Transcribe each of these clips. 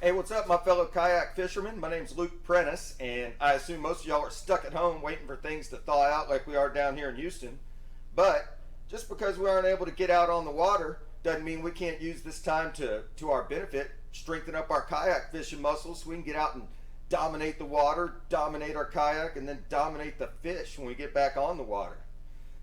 Hey, what's up, my fellow kayak fishermen? My name's Luke Prentice, and I assume most of y'all are stuck at home waiting for things to thaw out like we are down here in Houston. But just because we aren't able to get out on the water doesn't mean we can't use this time to our benefit, strengthen up our kayak fishing muscles so we can get out and dominate the water, dominate our kayak, and then dominate the fish when we get back on the water.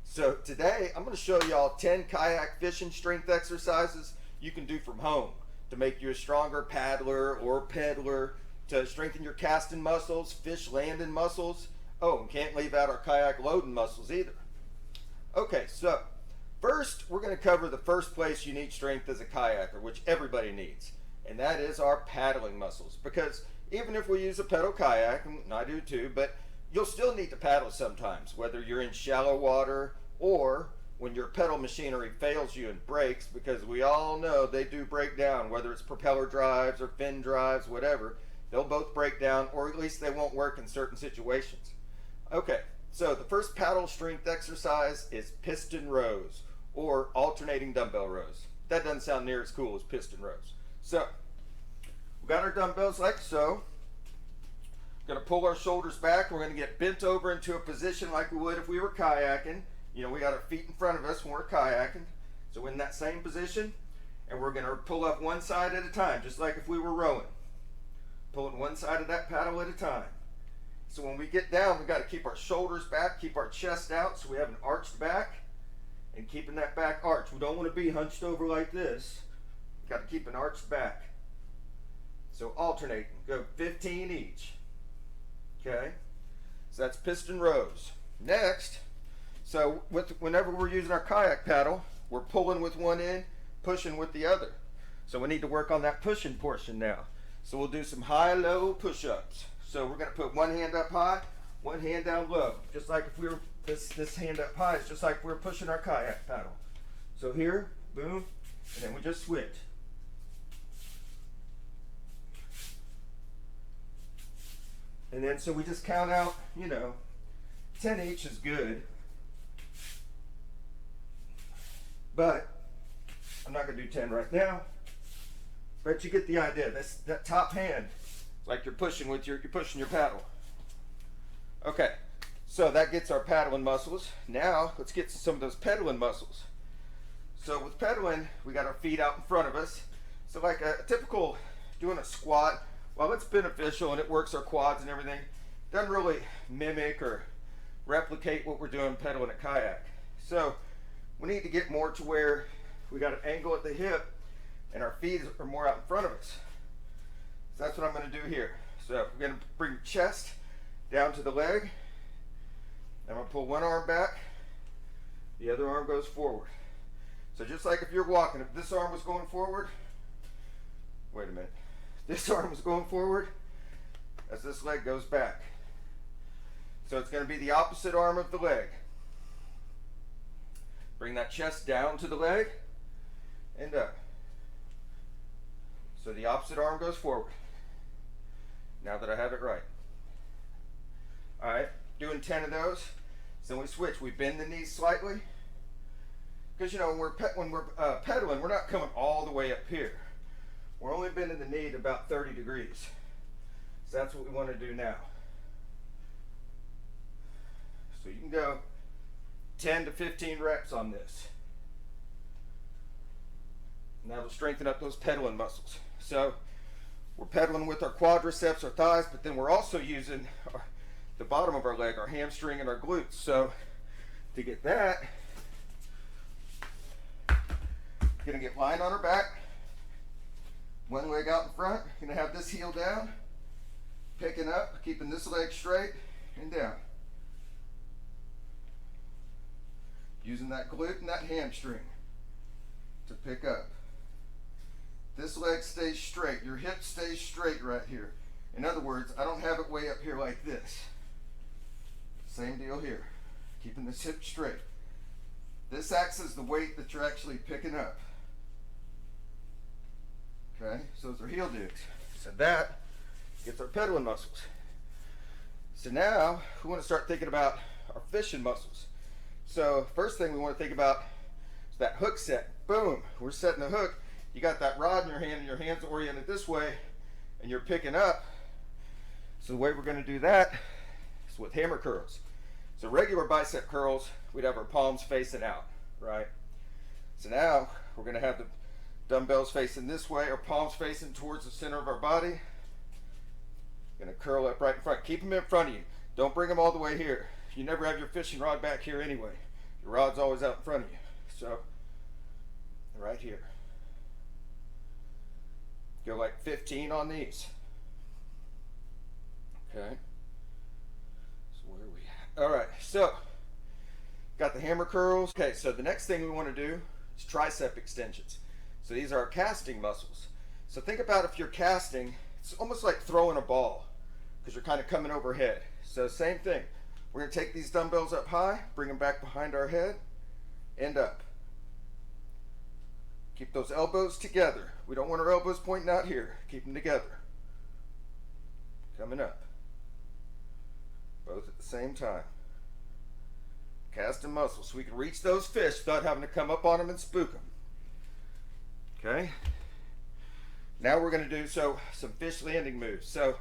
So today, I'm going to show y'all 10 kayak fishing strength exercises you can do from home to make you a stronger paddler or peddler, to strengthen your casting muscles, fish landing muscles. Oh, and can't leave out our kayak loading muscles either. Okay, so first we're going to cover the first place you need strength as a kayaker, which everybody needs, and that is our paddling muscles. Because even if we use a pedal kayak, and I do too, but you'll still need to paddle sometimes, whether you're in shallow water or when your pedal machinery fails you and breaks, because we all know they do break down, whether it's propeller drives or fin drives, whatever, they'll both break down, or at least they won't work in certain situations. Okay, so the first paddle strength exercise is piston rows, or alternating dumbbell rows. That doesn't sound near as cool as piston rows. So, we got our dumbbells like so. We're gonna pull our shoulders back. We're gonna get bent over into a position like we would if we were kayaking. You know, we got our feet in front of us when we're kayaking. So in that same position, and we're gonna pull up one side at a time, just like if we were rowing. Pulling one side of that paddle at a time. So when we get down, we gotta keep our shoulders back, keep our chest out so we have an arched back, and keeping that back arched. We don't wanna be hunched over like this. We gotta keep an arched back. So alternating, go 15 each. Okay, so that's piston rows. Next, so whenever we're using our kayak paddle, we're pulling with one end, pushing with the other. So we need to work on that pushing portion now. So we'll do some high-low push-ups. So we're going to put one hand up high, one hand down low. Just like if we were, this hand up high is just like if we were pushing our kayak paddle. So here, boom, and then we just switch. And then so we just count out, 10 each is good. But I'm not going to do 10 right now. But you get the idea. That top hand, like you're pushing your paddle. Okay, so that gets our paddling muscles. Now let's get some of those pedaling muscles. So with pedaling, we got our feet out in front of us. So like a typical doing a squat, while it's beneficial and it works our quads and everything, it doesn't really mimic or replicate what we're doing pedaling a kayak. So we need to get more to where we got an angle at the hip and our feet are more out in front of us. So that's what I'm going to do here. So we're going to bring chest down to the leg. I'm going to pull one arm back, the other arm goes forward. So just like if you're walking, if this arm was going forward, wait a minute, this arm was going forward as this leg goes back. So it's going to be the opposite arm of the leg. Bring that chest down to the leg and up. So the opposite arm goes forward. Now that I have it right. All right, doing 10 of those. So we switch. We bend the knees slightly. Because when we're pedaling, we're not coming all the way up here. We're only bending the knee to about 30 degrees. So that's what we want to do now. So you can go 10 to 15 reps on this. And that'll strengthen up those pedaling muscles. So we're pedaling with our quadriceps, our thighs, but then we're also using the bottom of our leg, our hamstring and our glutes. So to get that, gonna get lying on our back, one leg out in front, gonna have this heel down, picking up, keeping this leg straight and down. Using that glute and that hamstring to pick up. This leg stays straight. Your hip stays straight right here. In other words, I don't have it way up here like this. Same deal here. Keeping this hip straight. This acts as the weight that you're actually picking up. Okay, so those are heel digs. So that gets our pedaling muscles. So now we want to start thinking about our fishing muscles. So first thing we want to think about is that hook set. Boom, we're setting the hook. You got that rod in your hand and your hand's oriented this way. and you're picking up. So the way we're going to do that is with hammer curls. So regular bicep curls, we'd have our palms facing out, right? So now we're going to have the dumbbells facing this way, our palms facing towards the center of our body. Going to curl up right in front. Keep them in front of you. Don't bring them all the way here. You never have your fishing rod back here anyway. Your rod's always out in front of you. So right here. Go like 15 on these. Okay. So where are we at? All right. So got the hammer curls. Okay. So the next thing we want to do is tricep extensions. So these are our casting muscles. So think about if you're casting, it's almost like throwing a ball because you're kind of coming overhead. So same thing. We're going to take these dumbbells up high, bring them back behind our head, and up. Keep those elbows together. We don't want our elbows pointing out here. Keep them together. Coming up. Both at the same time. Casting muscles so we can reach those fish without having to come up on them and spook them. Okay. Now we're going to do some fish landing moves. So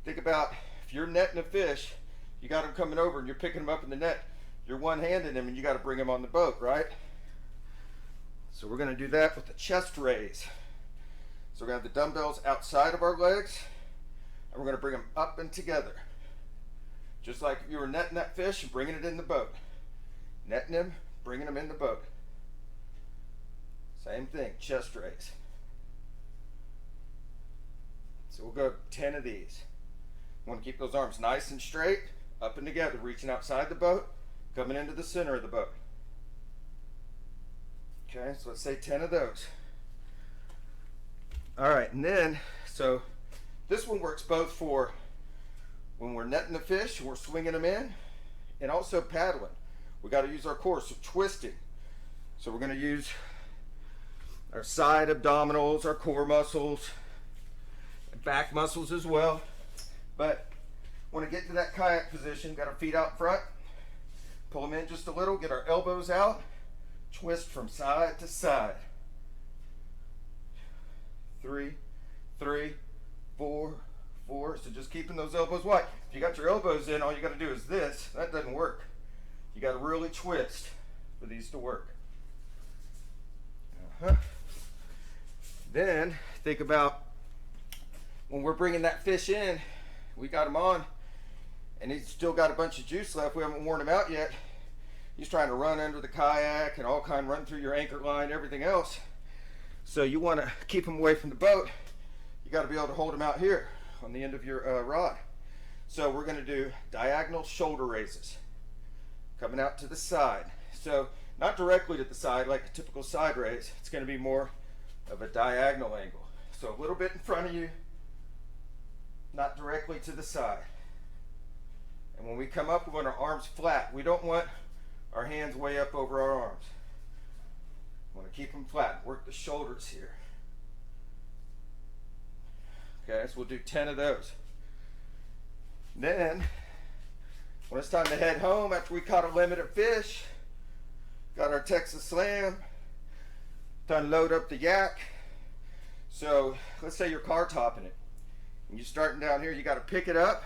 think about if you're netting a fish, you got them coming over and you're picking them up in the net. You're one-handing them and you got to bring them on the boat, right? So we're going to do that with the chest raise. So we're going to have the dumbbells outside of our legs and we're going to bring them up and together. Just like if you were netting that fish and bringing it in the boat. Netting them, bringing them in the boat. Same thing, chest raise. So we'll go 10 of these. We want to keep those arms nice and straight, up and together, reaching outside the boat, coming into the center of the boat. Okay, so let's say 10 of those. All right, and then, so this one works both for when we're netting the fish, we're swinging them in, and also paddling. We got to use our core, so twisting. So we're going to use our side abdominals, our core muscles, and back muscles as well. But when we get to that kayak position, got our feet out front, pull them in just a little, get our elbows out, twist from side to side. 3, 3, 4, 4. So just keeping those elbows wide. If you got your elbows in, all you got to do is this. That doesn't work. You got to really twist for these to work. Then think about when we're bringing that fish in, we got him on and he's still got a bunch of juice left. We haven't worn him out yet. He's trying to run under the kayak and all kind, run through your anchor line, everything else. So you want to keep him away from the boat. You got to be able to hold him out here on the end of your rod. So we're going to do diagonal shoulder raises. Coming out to the side. So not directly to the side like a typical side raise. It's going to be more of a diagonal angle. So a little bit in front of you, not directly to the side. And when we come up, we want our arms flat. We don't want our hands way up over our arms. We want to keep them flat. Work the shoulders here. Okay, so we'll do 10 of those. Then, when it's time to head home after we caught a limited fish, got our Texas Slam, time to load up the yak. So let's say you're car topping it and you're starting down here, you got to pick it up,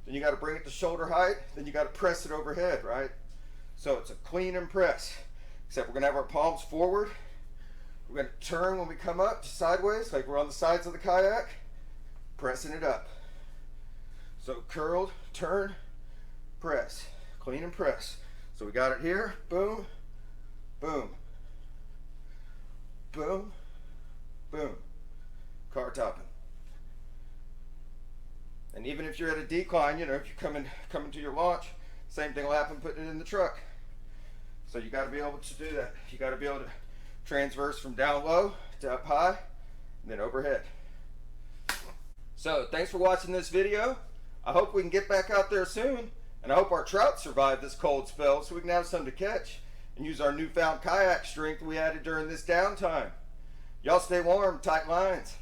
then you got to bring it to shoulder height, then you got to press it overhead, right? So it's a clean and press, except we're going to have our palms forward. We're going to turn when we come up to sideways, like we're on the sides of the kayak, pressing it up. So curled, turn, press, clean and press. So we got it here, boom, boom, boom, boom, car topping. And even if you're at a decline, you know, if you're coming to your launch, same thing will happen putting it in the truck. So you got to be able to do that. You got to be able to transverse from down low to up high and then overhead. So thanks for watching this video. I hope we can get back out there soon, and I hope our trout survive this cold spell so we can have some to catch and use our newfound kayak strength we added during this downtime. Y'all stay warm, tight lines.